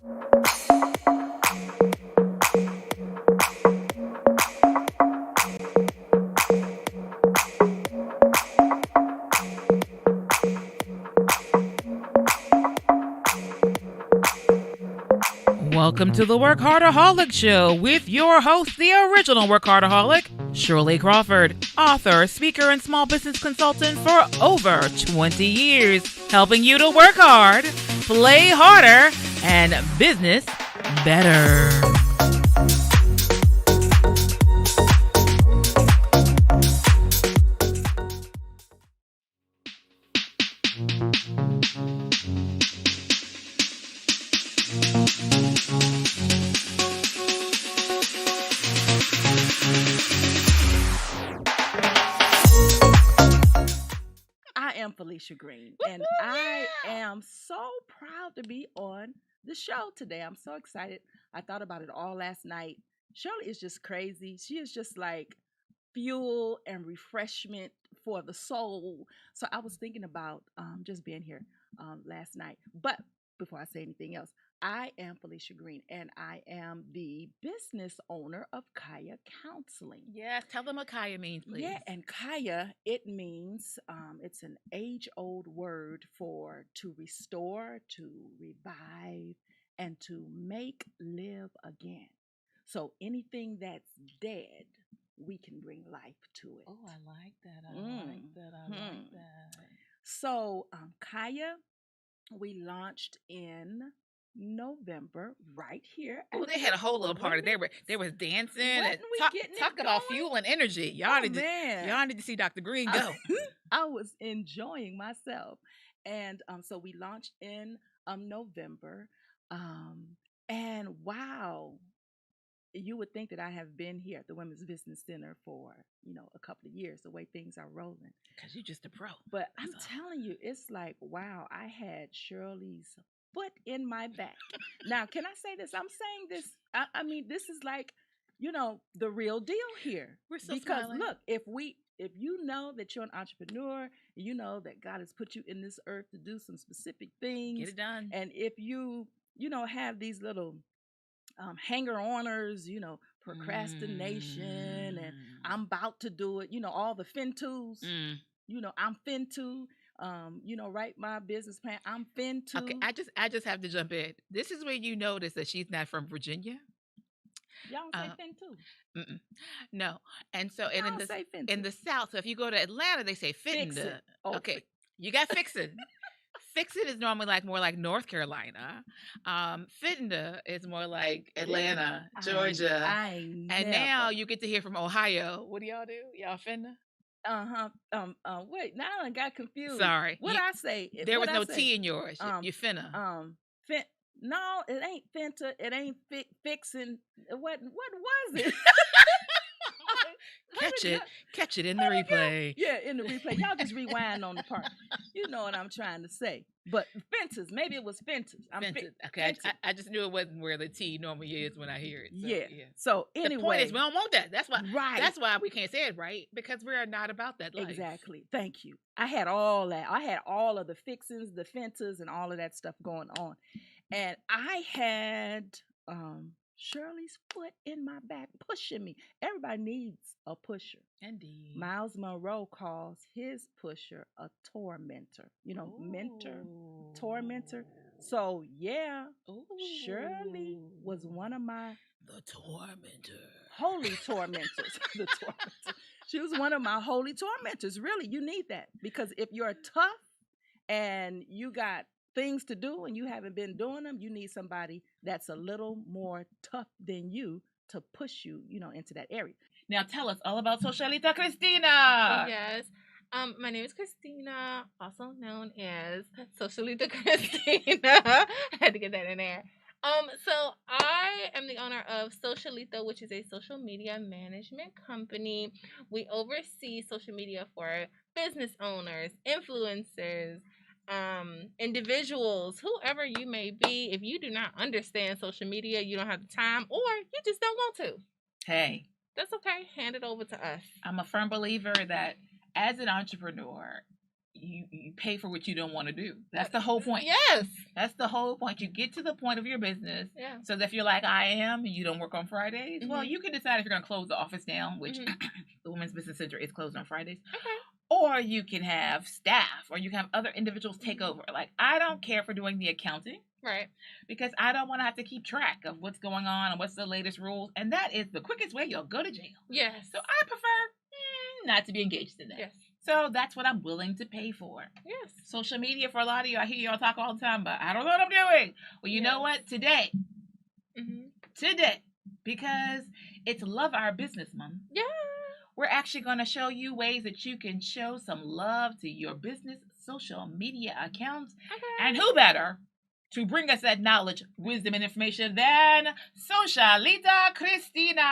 Welcome to the WorkHARDAholics Show with your host, the original WorkHARDaholic, Shirley Crawford, author, speaker, and small business consultant for over 20 years, helping you to work hard, play harder, and business better. Felicia Green, and I am so proud to be on the show today. I'm so excited. I thought about it all last night. Shirley is just crazy. She is just like fuel and refreshment for the soul. So I was thinking about just being here last night. But before I say anything else, I am Felicia Green, and I am the business owner of Kaya Counseling. Yes, tell them what Kaya means, please. Yeah, and Kaya, it means, it's an age-old word for to restore, to revive, and to make live again. So anything that's dead, we can bring life to it. Oh, I like that. I like that. So Kaya, we launched in November right here. Oh, they had a whole little party. They was dancing and talk about fuel and energy. Y'all need to see Dr. Green go. I was enjoying myself, and so we launched in November, and wow, you would think that I have been here at the Women's Business Center for a couple of years. The way things are rolling, because you're just a pro. But I'm telling you, it's like wow, I had Shirley's foot in my back. Now, can I say this? I'm saying this. I mean, this is like, the real deal here. We're still because smiling. Look, if you know that you're an entrepreneur, you know that God has put you in this earth to do some specific things. Get it done. And if you have these little hanger-oners, procrastination, and I'm about to do it, all the fin-tos, I'm fin-to. Write my business plan. I'm fin to. Okay, I just have to jump in. This is where you notice that she's not from Virginia. Y'all don't say fin too. No, and so and in the South, so if you go to Atlanta, they say fitting. Okay, you got fixin'. Fixin' is normally more like North Carolina. Fitting is more like Atlanta, Georgia. And now you get to hear from Ohio. What do y'all do? Y'all finna? Wait, now I got confused. Sorry. What I say? There was no T in yours. You finna. No, it ain't finta. It ain't fixing. What was it? Catch it in the replay. Yeah, in the replay. Y'all just rewind on the part. You know what I'm trying to say. But fences, maybe it was fences. Okay, I just knew it wasn't where the T normally is when I hear it. So, yeah. So anyway, the point is we don't want that. That's why. Right. That's why we can't say it right, because we are not about that life. Exactly. Thank you. I had all that. I had all of the fixings, the fences, and all of that stuff going on, and I had Shirley's foot in my back, pushing me. Everybody needs a pusher. Indeed. Miles Monroe calls his pusher a tormentor. Mentor, tormentor. So yeah, Shirley was one of the tormentor. Holy tormentors. The tormentor. She was one of my holy tormentors. Really, you need that, because if you're tough and you got things to do and you haven't been doing them, you need somebody that's a little more tough than you to push you, into that area. Now tell us all about Socialita Cristina. Yes. My name is Christina, also known as Socialita Cristina. I had to get that in there. So I am the owner of Socialita, which is a social media management company. We oversee social media for business owners, influencers, individuals, whoever you may be. If you do not understand social media, you don't have the time, or you just don't want to. Hey, that's okay. Hand it over to us. I'm a firm believer that as an entrepreneur, you pay for what you don't want to do. That's the whole point. Yes. That's the whole point. You get to the point of your business. Yeah. So that if you're like I am and you don't work on Fridays, well, you can decide if you're going to close the office down, which the Women's Business Center is closed on Fridays. Okay. Or you can have staff, or you can have other individuals take over. Like, I don't care for doing the accounting. Right. Because I don't want to have to keep track of what's going on and what's the latest rules. And that is the quickest way you'll go to jail. Yes. So I prefer not to be engaged in that. Yes. So that's what I'm willing to pay for. Yes. Social media, for a lot of you, I hear y'all talk all the time, but I don't know what I'm doing. Well, you know what? Today, because it's Love Our Business Month. Yeah. We're actually going to show you ways that you can show some love to your business social media accounts. Okay. And who better to bring us that knowledge, wisdom, and information than Socialita Christina.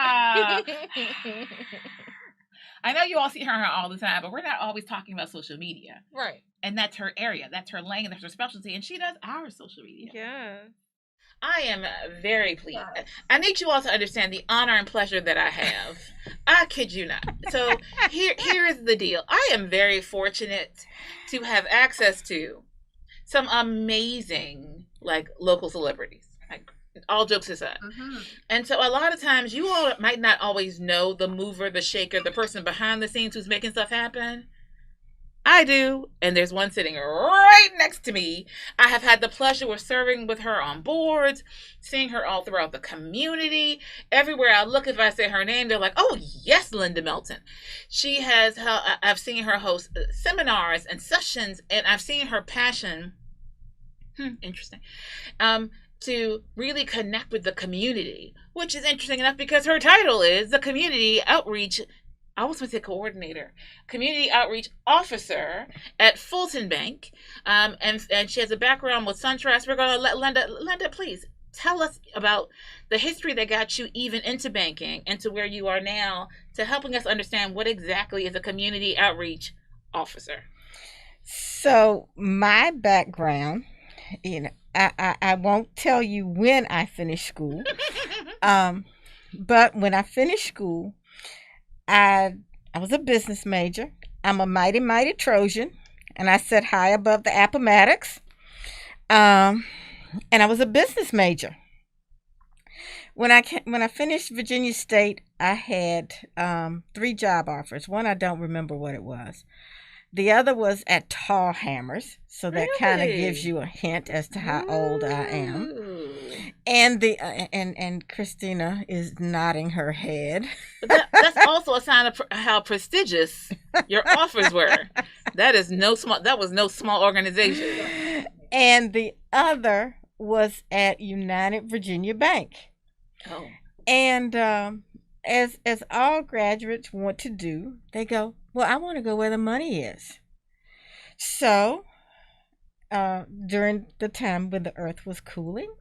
I know you all see her all the time, but we're not always talking about social media. Right. And that's her area. That's her lane. That's her specialty. And she does our social media. Yeah. I am very pleased. I need you all to understand the honor and pleasure that I have. I kid you not. So here is the deal. I am very fortunate to have access to some amazing, like, local celebrities. Like, all jokes aside. And so a lot of times you all might not always know the mover, the shaker, the person behind the scenes who's making stuff happen. I do, and there's one sitting right next to me. I have had the pleasure of serving with her on boards, seeing her all throughout the community. Everywhere I look, if I say her name, they're like, oh, yes, Linda Melton. She has, I've seen her host seminars and sessions, and I've seen her passion, interesting, to really connect with the community, which is interesting enough because her title is the Community Outreach, I almost want to say coordinator, community outreach officer at Fulton Bank. And she has a background with SunTrust. We're going to let Linda, please tell us about the history that got you even into banking and to where you are now, to helping us understand what exactly is a community outreach officer. So my background, I won't tell you when I finished school, but when I finished school, I was a business major. I'm a mighty, mighty Trojan, and I sat high above the Appomattox. And I was a business major. When I finished Virginia State, I had 3 job offers. One, I don't remember what it was. The other was at Tall Hammers, so that kind of gives you a hint as to how old I am. And and Christina is nodding her head. That's also a sign of how prestigious your offers were. That was no small organization. And the other was at United Virginia Bank. Oh. And as all graduates want to do, they go, well, I want to go where the money is. So during the time when the earth was cooling,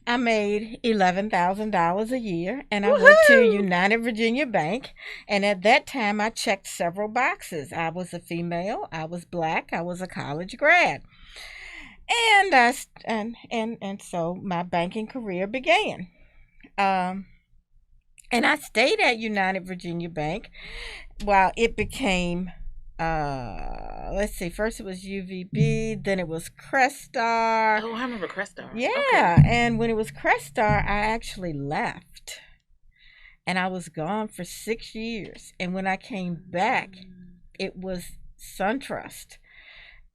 I made $11,000 a year, and I went to United Virginia Bank. And at that time, I checked several boxes. I was a female. I was Black. I was a college grad. And so my banking career began. And I stayed at United Virginia Bank while it became, first it was UVB, then it was Crestar. Oh, I remember Crestar. Yeah, okay. And when it was Crestar, I actually left. And I was gone for 6 years. And when I came back, it was SunTrust.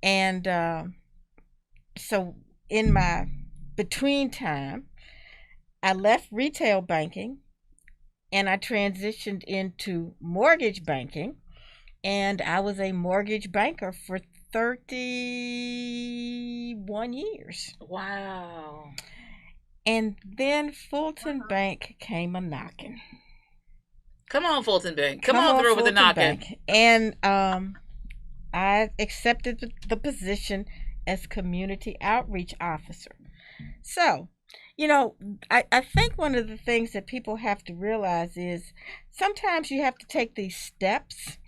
And so in my between time, I left retail banking and I transitioned into mortgage banking, and I was a mortgage banker for 31 years. Wow. And then Fulton Bank came a knocking. Come on, Fulton Bank. Come on through with the knocking. And I accepted the position as community outreach officer. So, I think one of the things that people have to realize is sometimes you have to take these steps.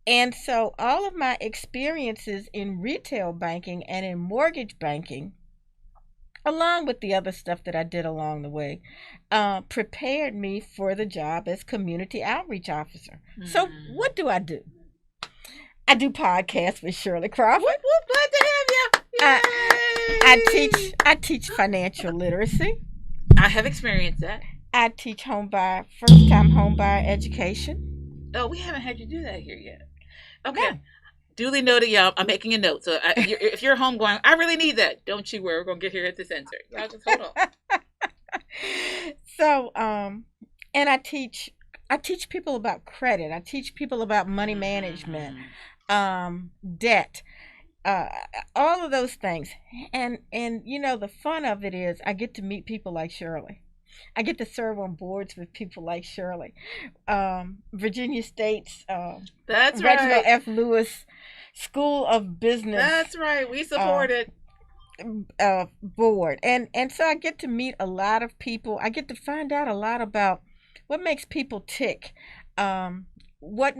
And so all of my experiences in retail banking and in mortgage banking, along with the other stuff that I did along the way, prepared me for the job as community outreach officer. Mm-hmm. So what do? I do podcasts with Shirley Crawford. Whoop, glad to have you. I teach financial literacy. I have experienced that. I teach first time home buyer education. Oh, we haven't had you do that here yet. Okay. No. Duly noted, y'all. I'm making a note. So if you're home going, I really need that. Don't you worry. We're going to get here at this answer. Y'all just hold on. So, and I teach people about credit. I teach people about money management, debt, all of those things. And the fun of it is I get to meet people like Shirley. I get to serve on boards with people like Shirley. Virginia State's that's Reginald right. F. Lewis School of Business. That's right. We support it. Board. And so I get to meet a lot of people. I get to find out a lot about what makes people tick. What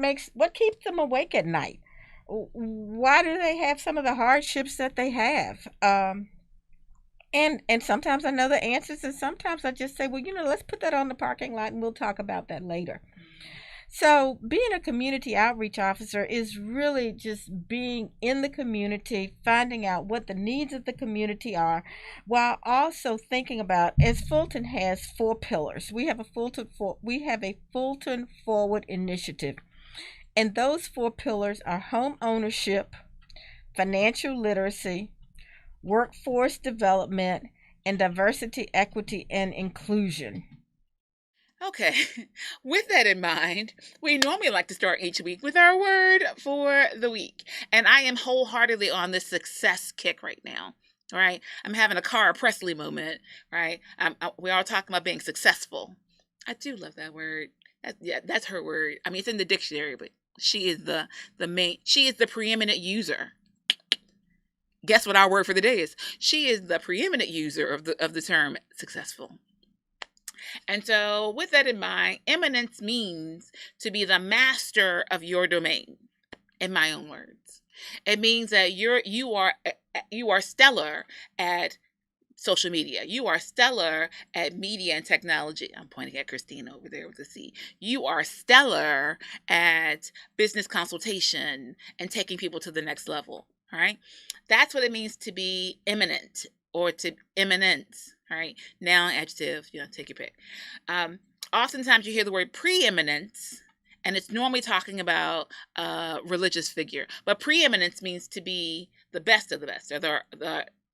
keeps them awake at night? Why do they have some of the hardships that they have? And sometimes I know the answers, and sometimes I just say, well, let's put that on the parking lot and we'll talk about that later. So being a community outreach officer is really just being in the community, finding out what the needs of the community are, while also thinking about, as Fulton has 4 pillars. We have a Fulton Forward initiative. And those 4 pillars are home ownership, financial literacy, workforce development, and diversity, equity, and inclusion. Okay, with that in mind, we normally like to start each week with our word for the week. And I am wholeheartedly on this success kick right now. All right, I'm having a Cara Presley moment, right? We're all talking about being successful. I do love that word. That's her word. I mean, it's in the dictionary, but she is the preeminent user. Guess what our word for the day is? She is the preeminent user of the term successful. And so with that in mind, eminence means to be the master of your domain, in my own words. It means that you are stellar at social media. You are stellar at media and technology. I'm pointing at Christina over there with the C. You are stellar at business consultation and taking people to the next level. All right. That's what it means to be eminent or to eminence. All right. Noun, adjective, take your pick. Oftentimes you hear the word preeminence, and it's normally talking about a religious figure. But preeminence means to be the best of the best, or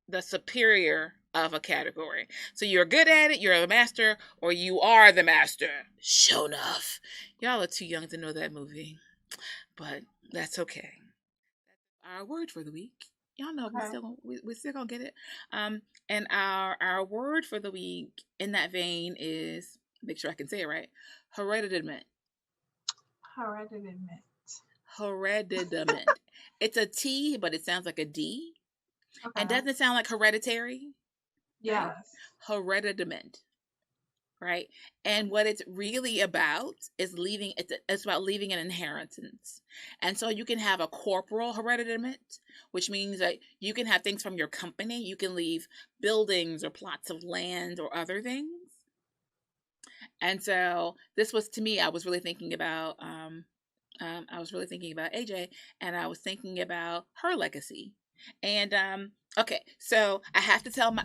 the superior of a category. So you're good at it, you're a master, or you are the master. Sure enough. Y'all are too young to know that movie. But that's okay. Our word for the week. Y'all know we're still gonna get it. And our word for the week in that vein is, make sure I can say it right, hereditament. Hereditament. It's a T, but it sounds like a D. Okay. And doesn't it sound like hereditary? Yes. Right? Hereditament. Right? And what it's really about is it's about leaving an inheritance. And so you can have a corporal hereditament, which means that you can have things from your company. You can leave buildings or plots of land or other things. And so this was, to me, I was really thinking about AJ, and I was thinking about her legacy. And okay, so I have to tell my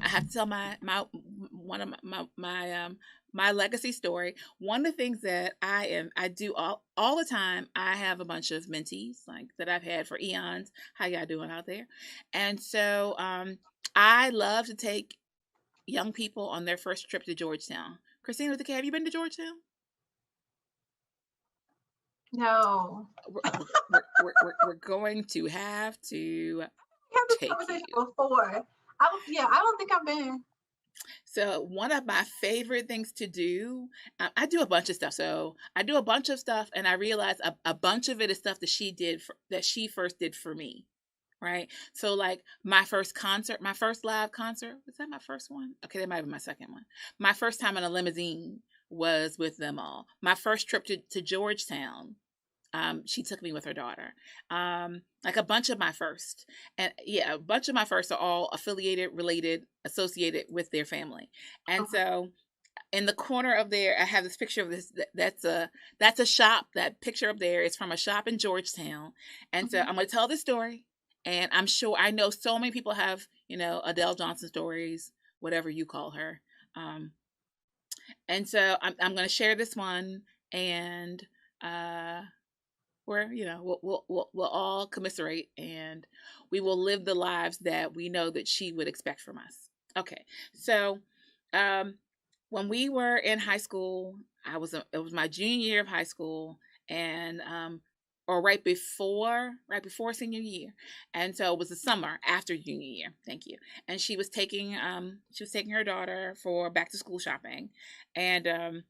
legacy story. One of the things that I do all the time, I have a bunch of mentees like that I've had for eons. How y'all doing out there? And so I love to take young people on their first trip to Georgetown. Christina with the K, have you been to Georgetown? No. We're going to have to take you. Before. I don't think I've been. So one of my favorite things to do, I do a bunch of stuff. So I do a bunch of stuff, and I realize a bunch of it is stuff that she first did for me. Right. So like my first live concert, was that my first one? Okay, that might be my second one. My first time in a limousine was with them all. My first trip to Georgetown, she took me with her daughter. Like a bunch of my first. And yeah, a bunch of my first are all affiliated, related, associated with their family. And so in the corner of there, I have this picture of this. That's a shop. That picture up there is from a shop in Georgetown. And so I'm going to tell this story. And I'm sure I know so many people have, Adele Johnson stories, whatever you call her. And so I'm going to share this one, and where we'll all commiserate, and we will live the lives that we know that she would expect from us. Okay, so when we were in high school, it was my junior year of high school, and or right before senior year, and so it was the summer after junior year. Thank you. And she was taking her daughter for back to school shopping, and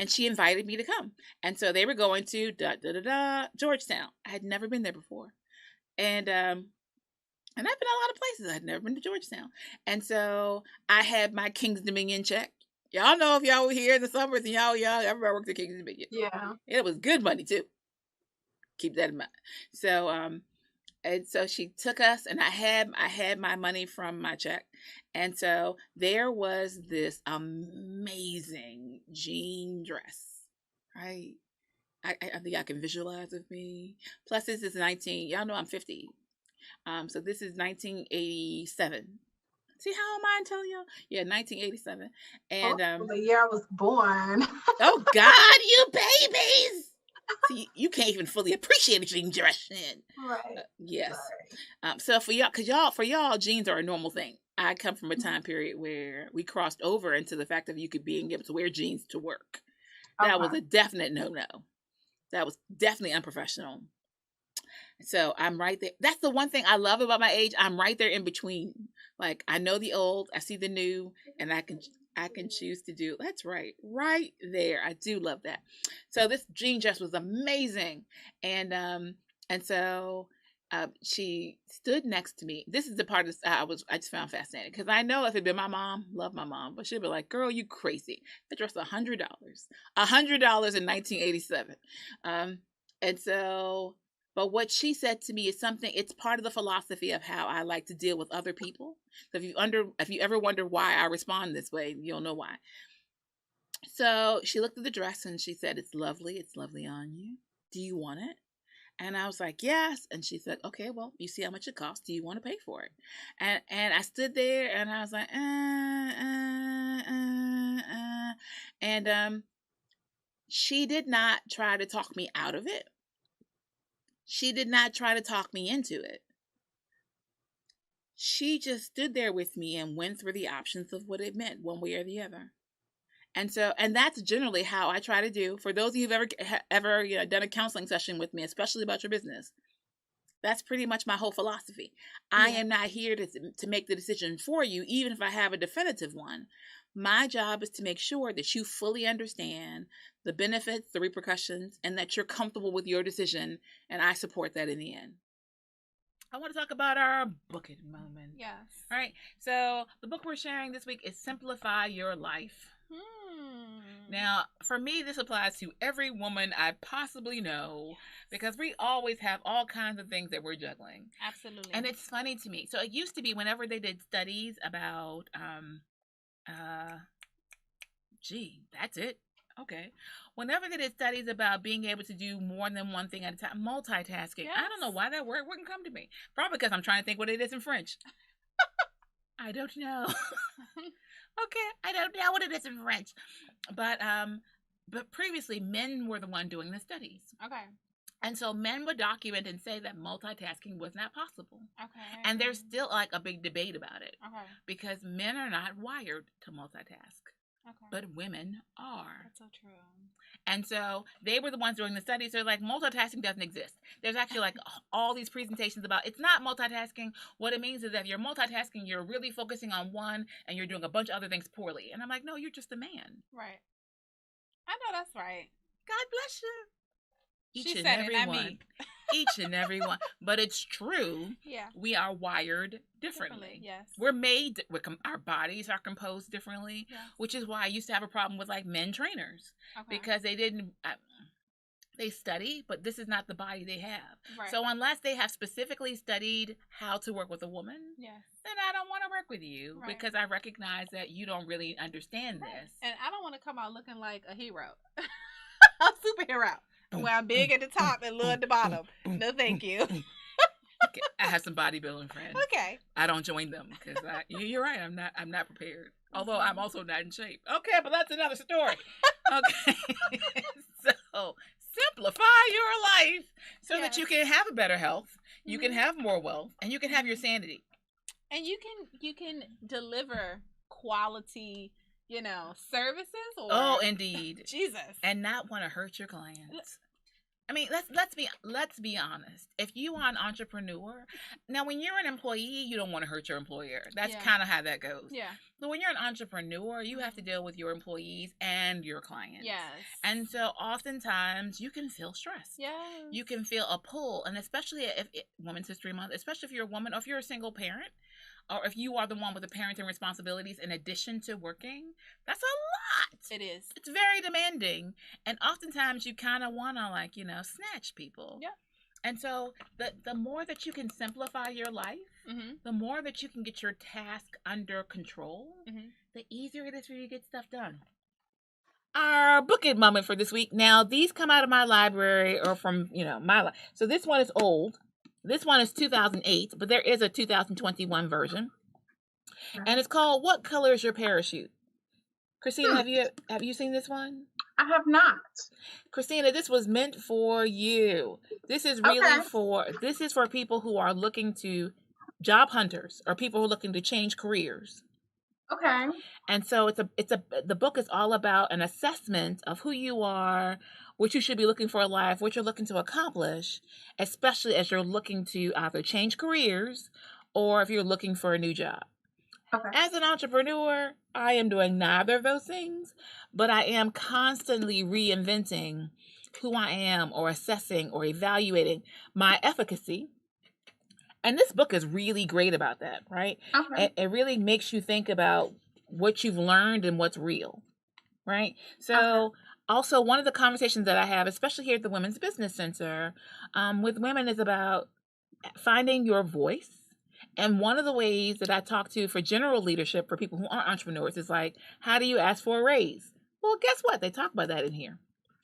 she invited me to come. And so they were going to Georgetown. I had never been there before, and I've been a lot of places. I'd never been to Georgetown, and so I had my King's Dominion check. Y'all know if y'all were here in the summers and y'all everybody worked at King's Dominion. Yeah, it was good money too. Keep that in mind. So and so she took us, and I had my money from my check, and so there was this amazing jean dress, right? I think I can visualize with me. Plus, this is 19. Y'all know I'm 50. So this is 1987. See how am I telling y'all? Yeah, 1987. And the year I was born. Oh God, you babies! See, you can't even fully appreciate a jean dress then. Right. Yes. So for y'all, jeans are a normal thing. I come from a time period where we crossed over into the fact of you could being able to wear jeans to work. That was a definite no-no. That was definitely unprofessional. So I'm right there. That's the one thing I love about my age. I'm right there in between. Like, I know the old, I see the new, and I can choose to do. That's right there. I do love that. So this jean dress was amazing, and so she stood next to me. This is the part I just found fascinating, because I know if it'd been my mom, love my mom, but she'd be like, "Girl, you crazy? That dress $100, $100 in 1987," and so. But what she said to me is something, it's part of the philosophy of how I like to deal with other people. So if you ever wonder why I respond this way, you'll know why. So she looked at the dress and she said, it's lovely on you. Do you want it? And I was like, yes. And she said, okay, well, you see how much it costs. Do you want to pay for it? And I stood there and I was like, And she did not try to talk me out of it. She did not try to talk me into it. She just stood there with me and went through the options of what it meant one way or the other. And that's generally how I try to do. For those of you who've ever done a counseling session with me, especially about your business, that's pretty much my whole philosophy. Yeah. I am not here to make the decision for you, even if I have a definitive one. My job is to make sure that you fully understand the benefits, the repercussions, and that you're comfortable with your decision. And I support that in the end. I want to talk about our booking moment. Yes. All right. So the book we're sharing this week is Simplify Your Life. Now, for me, this applies to every woman I possibly know, because we always have all kinds of things that we're juggling. Absolutely. And it's funny to me. So it used to be whenever they did studies about, that's it. Okay. Whenever they did studies about being able to do more than one thing at a time, multitasking. Yes. I don't know why that word wouldn't come to me. Probably because I'm trying to think what it is in French. I don't know. Okay, I don't know what it is in French. But previously, men were the one doing the studies. Okay. And so men would document and say that multitasking was not possible. Okay. And there's still like a big debate about it. Okay. Because men are not wired to multitask. Okay. But women are. That's so true. And so they were the ones doing the studies. So like, multitasking doesn't exist. There's actually like all these presentations about it's not multitasking. What it means is that if you're multitasking, you're really focusing on one and you're doing a bunch of other things poorly. And I'm like, no, you're just a man. Right. I know that's right. God bless you. Each and every one. Each and every one. But it's true. Yeah. We are wired differently. Yes. We're made, our bodies are composed differently, yes. Which is why I used to have a problem with like men trainers. Okay. Because they didn't, they study, but this is not the body they have. Right. So unless they have specifically studied how to work with a woman, yes, then I don't want to work with you, right, because I recognize that you don't really understand right. this. And I don't want to come out looking like a hero, a superhero, where I'm big at the top and little at the bottom. No, thank you. I have some bodybuilding friends. Okay. I don't join them because you're right. I'm not prepared. Although I'm also not in shape. Okay, but that's another story. Okay. So simplify your life so that you can have a better health, you can have more wealth, and you can have your sanity. And you can deliver quality, services. Or oh, indeed. Jesus. And not want to hurt your clients. I mean, let's be honest. If you are an entrepreneur, now when you're an employee, you don't want to hurt your employer. That's kind of how that goes. Yeah. But when you're an entrepreneur, you have to deal with your employees and your clients. Yes. And so oftentimes you can feel stress. Yes. You can feel a pull, and especially if Women's History Month, especially if you're a woman or if you're a single parent, or if you are the one with the parenting responsibilities in addition to working, that's a lot. It is. It's very demanding. And oftentimes you kind of want to snatch people. Yeah. And so the more that you can simplify your life, the more that you can get your task under control, the easier it is for you to get stuff done. Our book it moment for this week. Now, these come out of my library or from, my life. So this one is old. This one is 2008, but there is a 2021 version. And it's called What Color is Your Parachute? Christina, have you seen this one? I have not. Christina, this was meant for you. This is really this is for people who are looking to job hunters or people who are looking to change careers. Okay. And so the book is all about an assessment of who you are, what you should be looking for in life, what you're looking to accomplish, especially as you're looking to either change careers or if you're looking for a new job. Okay. As an entrepreneur, I am doing neither of those things, but I am constantly reinventing who I am or assessing or evaluating my efficacy. And this book is really great about that, right? Okay. It really makes you think about what you've learned and what's real, right? So also one of the conversations that I have, especially here at the Women's Business Center, with women is about finding your voice. And one of the ways that I talk to for general leadership for people who aren't entrepreneurs is like, how do you ask for a raise? Well, guess what? They talk about that in here.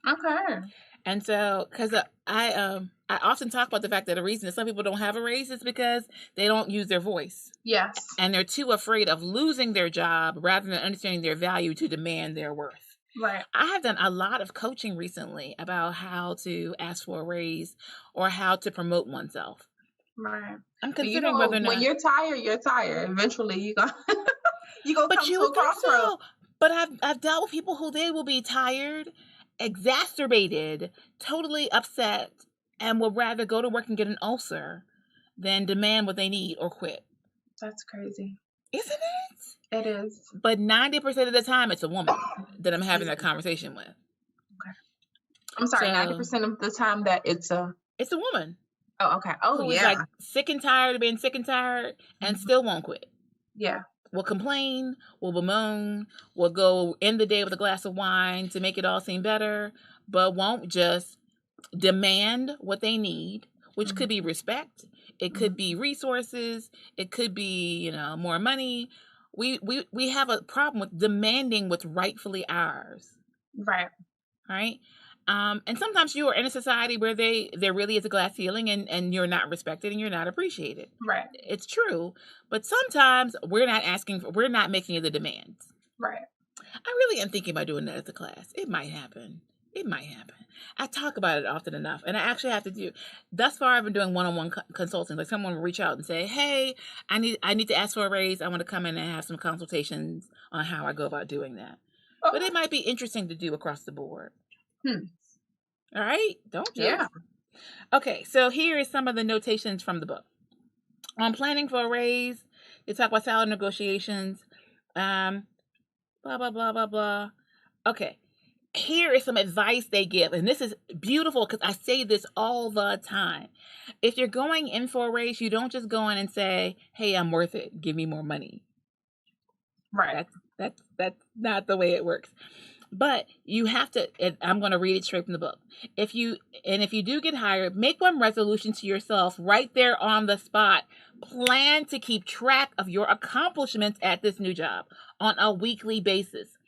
Okay. And so, because I often talk about the fact that the reason that some people don't have a raise is because they don't use their voice. Yes. And they're too afraid of losing their job rather than understanding their value to demand their worth. Right. I have done a lot of coaching recently about how to ask for a raise or how to promote oneself. Right. I'm considering whether or not when you're tired, you're tired. Eventually, you go. You go come to a crossroad. So. But I've dealt with people who they will be tired, exacerbated, totally upset, and will rather go to work and get an ulcer than demand what they need or quit. That's crazy, isn't it? It is. But 90% of the time, it's a woman that I'm having that conversation with. Okay. I'm sorry. 90% of the time that it's a woman. Oh, okay. Oh, who is like sick and tired of being sick and tired and still won't quit. Yeah. Will complain, will bemoan, will go end the day with a glass of wine to make it all seem better, but won't just demand what they need, which could be respect. It could be resources. It could be, more money. We have a problem with demanding what's rightfully ours. Right. Right. And sometimes you are in a society where there really is a glass ceiling and you're not respected and you're not appreciated. Right. It's true. But sometimes we're not making the demands. Right. I really am thinking about doing that as a class. It might happen. I talk about it often enough. And I actually have to do, thus far I've been doing one-on-one consulting. Like someone will reach out and say, hey, I need to ask for a raise. I want to come in and have some consultations on how I go about doing that. Oh. But it might be interesting to do across the board. All right. Don't judge. Yeah. Okay. So here is some of the notations from the book. On planning for a raise, they talk about salary negotiations, blah, blah, blah, blah, blah. Okay. Here is some advice they give. And this is beautiful because I say this all the time. If you're going in for a raise, you don't just go in and say, hey, I'm worth it. Give me more money. Right. That's not the way it works. But you have to, I'm going to read it straight from the book. If you do get hired, make one resolution to yourself right there on the spot. Plan to keep track of your accomplishments at this new job on a weekly basis,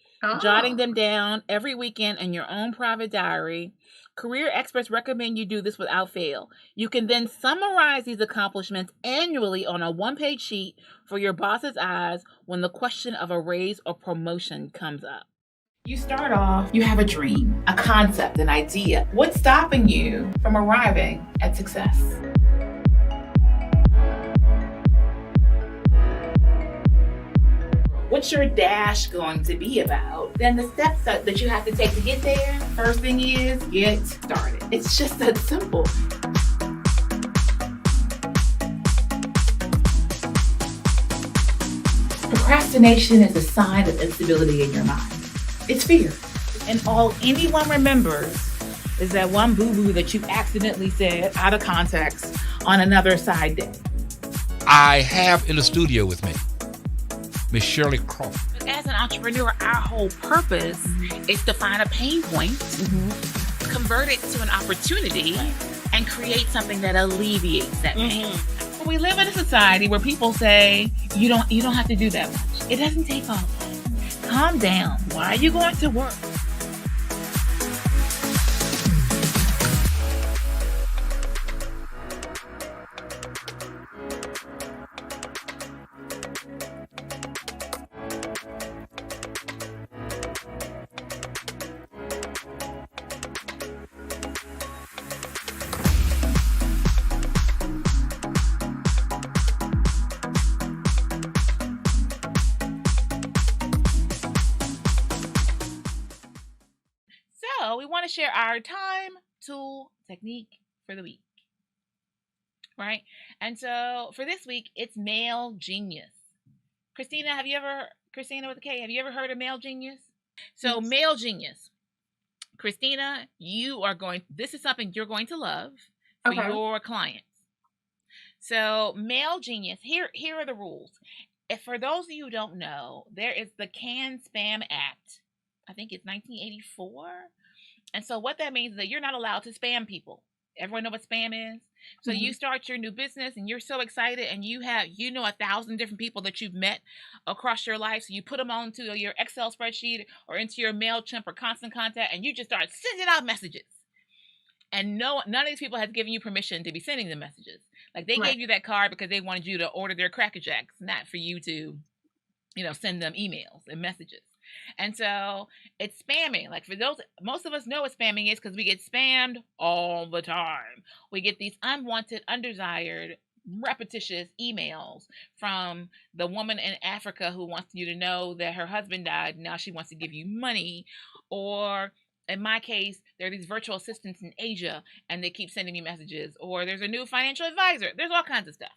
jotting them down every weekend in your own private diary. Career experts recommend you do this without fail. You can then summarize these accomplishments annually on a one-page sheet for your boss's eyes when the question of a raise or promotion comes up. You start off, you have a dream, a concept, an idea. What's stopping you from arriving at success? What's your dash going to be about? Then the steps that you have to take to get there, first thing is get started. It's just that simple. Procrastination is a sign of instability in your mind. It's fear. And all anyone remembers is that one boo-boo that you accidentally said out of context on another side day. I have in the studio with me Miss Shirley Crawford. As an entrepreneur, our whole purpose is to find a pain point, convert it to an opportunity, and create something that alleviates that pain. But we live in a society where people say, you don't have to do that much. It doesn't take all that. Calm down. Why are you going to work? So we want to share our time, tool, technique for the week, right? And so for this week, it's Male Genius. Christina with a K, have you ever heard of Male Genius? So Male Genius. Christina, this is something you're going to love for your clients. So Male Genius, here are the rules. If for those of you who don't know, there is the Can-Spam Act. I think it's 1984. And so what that means is that you're not allowed to spam people. Everyone know what spam is? So you start your new business and you're so excited and you have, 1,000 different people that you've met across your life. So you put them onto your Excel spreadsheet or into your MailChimp or Constant Contact and you just start sending out messages. And none of these people has given you permission to be sending them messages. Like they gave you that card because they wanted you to order their Cracker Jacks, not for you to, send them emails and messages. And so it's spamming. Like for those, most of us know what spamming is because we get spammed all the time. We get these unwanted, undesired, repetitious emails from the woman in Africa who wants you to know that her husband died. Now she wants to give you money. Or in my case, there are these virtual assistants in Asia and they keep sending me messages. Or there's a new financial advisor. There's all kinds of stuff.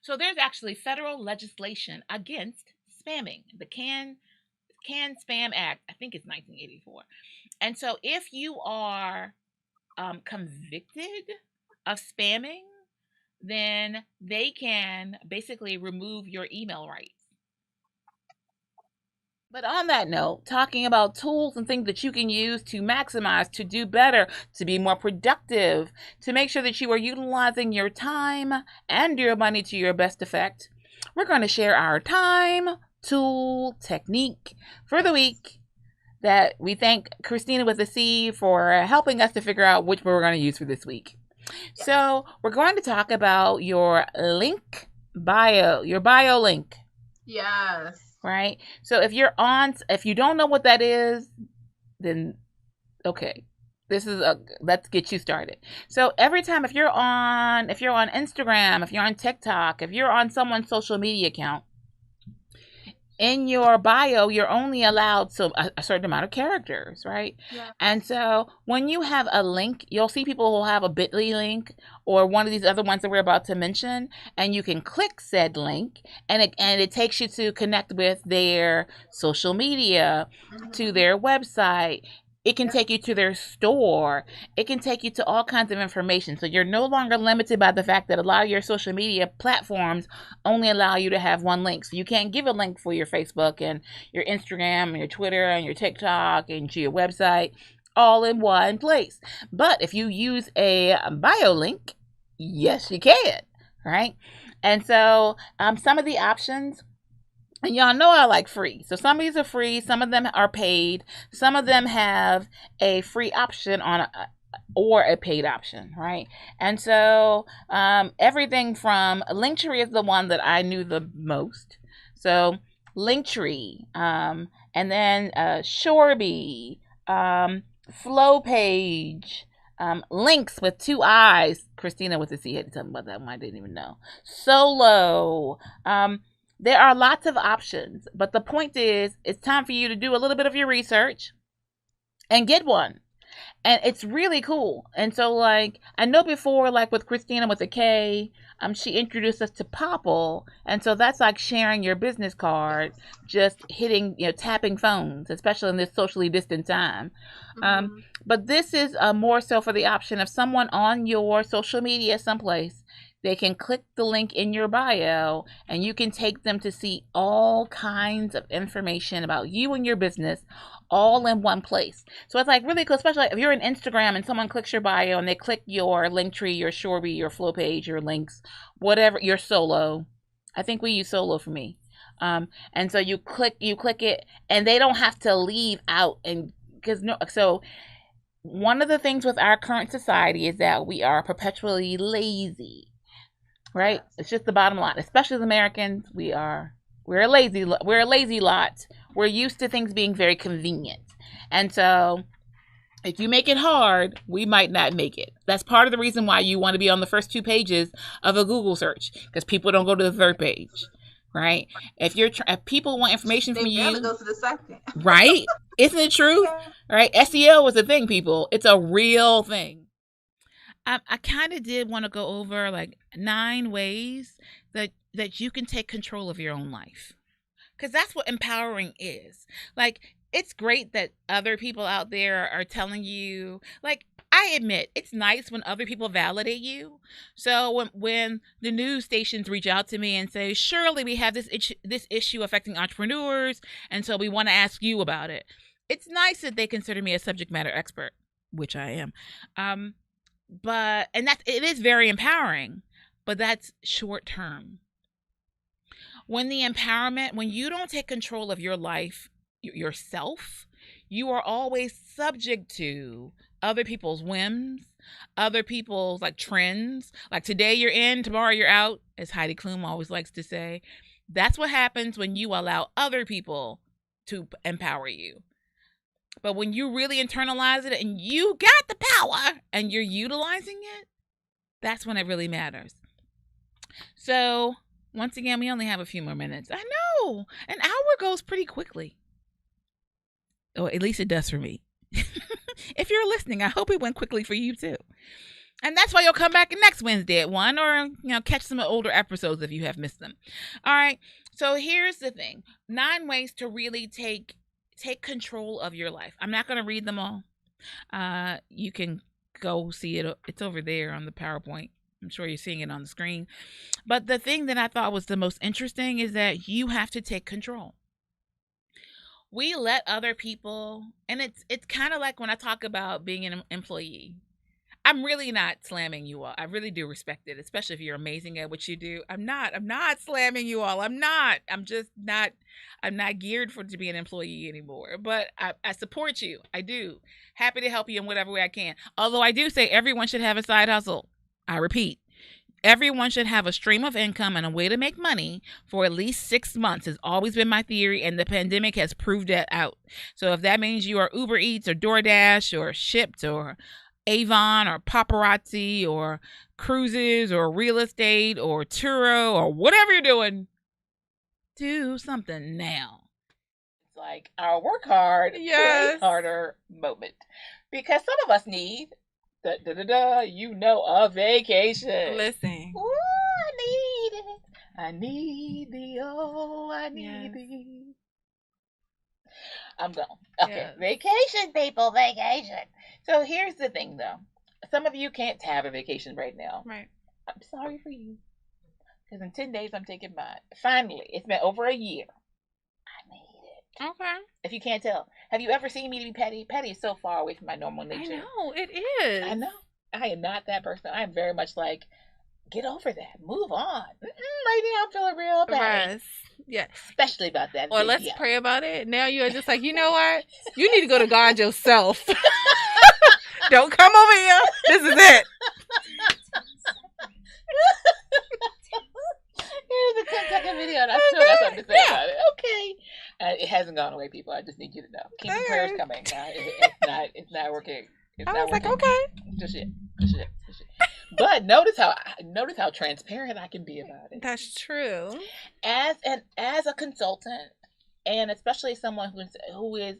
So there's actually federal legislation against spamming. The Can-Spam Act, I think it's 1984. And so if you are convicted of spamming, then they can basically remove your email rights. But on that note, talking about tools and things that you can use to maximize, to do better, to be more productive, to make sure that you are utilizing your time and your money to your best effect, we're going to share our time, tool, technique for the week that we thank Christina with a C for helping us to figure out which we're going to use for this week. Yes. So we're going to talk about your link bio, your bio link. Yes. Right? So if you don't know what that is, then okay. Let's get you started. So every time if you're on Instagram, if you're on TikTok, if you're on someone's social media account, in your bio, you're only allowed a certain amount of characters, right? Yeah. And so when you have a link, you'll see people who will have a bit.ly link or one of these other ones that we're about to mention, and you can click said link, and it takes you to connect with their social media, to their website. It can take you to their store. It can take you to all kinds of information. So you're no longer limited by the fact that a lot of your social media platforms only allow you to have one link. So you can't give a link for your Facebook and your Instagram and your Twitter and your TikTok and to your website all in one place. But if you use a bio link, yes, you can, right? And so some of the options, and y'all know I like free. So some of these are free. Some of them are paid. Some of them have a free option or a paid option, right? And so everything from Linktree is the one that I knew the most. So Linktree, and then Shorby, Flow Page, Links with 2 eyes. Christina with a C had to tell me about that one. I didn't even know. Solo. There are lots of options, but the point is, it's time for you to do a little bit of your research and get one. And it's really cool. And so, like, I know before, like with Christina with a K, she introduced us to Popple. And so that's like sharing your business card, just hitting, tapping phones, especially in this socially distant time. But this is more so for the option of someone on your social media someplace. They can click the link in your bio and you can take them to see all kinds of information about you and your business all in one place. So it's like really cool, especially if you're on Instagram and someone clicks your bio and they click your Linktree, your Shorby, your Flow Page, your links, whatever, your Solo. I think we use Solo for me. And so you click it and they don't have to leave out. And so one of the things with our current society is that we are perpetually lazy. Right? It's just the bottom line. Especially as Americans, we're a lazy lot. We're used to things being very convenient. And so if you make it hard, we might not make it. That's part of the reason why you want to be on the first 2 pages of a Google search, because people don't go to the 3rd page. Right? If people want information from you, go to the 2nd. Right? Isn't it true? Yeah. Right? SEO is a thing, people. It's a real thing. I kind of did want to go over like 9 ways that you can take control of your own life. Because that's what empowering is. Like, it's great that other people out there are telling you, like, I admit it's nice when other people validate you. So when the news stations reach out to me and say, surely we have this issue affecting entrepreneurs, and so we want to ask you about it. It's nice that they consider me a subject matter expert, which I am. It is very empowering, but that's short term. When you don't take control of your life yourself, you are always subject to other people's whims, other people's like trends. Like today you're in, tomorrow you're out, as Heidi Klum always likes to say. That's what happens when you allow other people to empower you. But when you really internalize it and you got the power and you're utilizing it, that's when it really matters. So, once again, we only have a few more minutes. I know. An hour goes pretty quickly. Or at least it does for me. If you're listening, I hope it went quickly for you too. And that's why you'll come back next Wednesday at 1 or, catch some older episodes if you have missed them. All right. So, here's the thing. 9 ways to really take control of your life. I'm not going to read them all. You can go see it. It's over there on the PowerPoint. I'm sure you're seeing it on the screen. But the thing that I thought was the most interesting is that you have to take control. We let other people, and it's kind of like when I talk about being an employee. I'm really not slamming you all. I really do respect it, especially if you're amazing at what you do. I'm not slamming you all. I'm not geared to be an employee anymore, but I support you. I do. Happy to help you in whatever way I can. Although I do say everyone should have a side hustle. I repeat, everyone should have a stream of income and a way to make money for at least 6 months has always been my theory, and the pandemic has proved that out. So if that means you are Uber Eats or DoorDash or Shipt or Avon or Paparazzi or cruises or real estate or Turo or whatever you're doing, do something now. It's like our work hard, play harder moment. Because some of us need a vacation. Listen. Ooh, I need it. I need thee. Oh, I need thee. I'm gone. Okay, vacation, people, vacation. So here's the thing, though. Some of you can't have a vacation right now. Right. I'm sorry for you. Because in 10 days, I'm taking mine. Finally, it's been over a year. I made it. Okay. If you can't tell, have you ever seen me to be petty? Petty is so far away from my normal nature. I know, it is. I know. I am not that person. I am very much like, get over that. Move on. Right now, I'm feeling real bad. Yes. Yeah. Especially about that. Or let's pray about it. Now you're just like, you know what? You need to go to God yourself. Don't come over here. This is it. Here's a 10-second video, and I still got something to say about it. Okay. It hasn't gone away, people. I just need you to know. Keep your prayers coming. It's not working. I was like, okay. Just shit. But notice how transparent I can be about it. That's true. As a consultant, and especially someone who is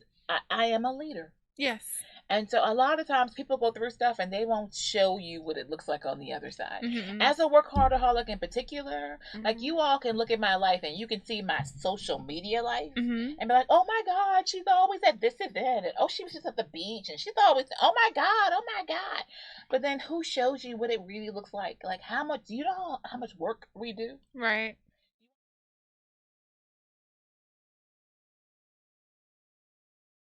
I am a leader. Yes. And so a lot of times people go through stuff and they won't show you what it looks like on the other side. Mm-hmm. As a workaholic in particular, like you all can look at my life and you can see my social media life and be like, oh my God, she's always at this event. And oh, she was just at the beach and she's always, oh my God. But then who shows you what it really looks like? Like how much, do you know how much work we do? Right.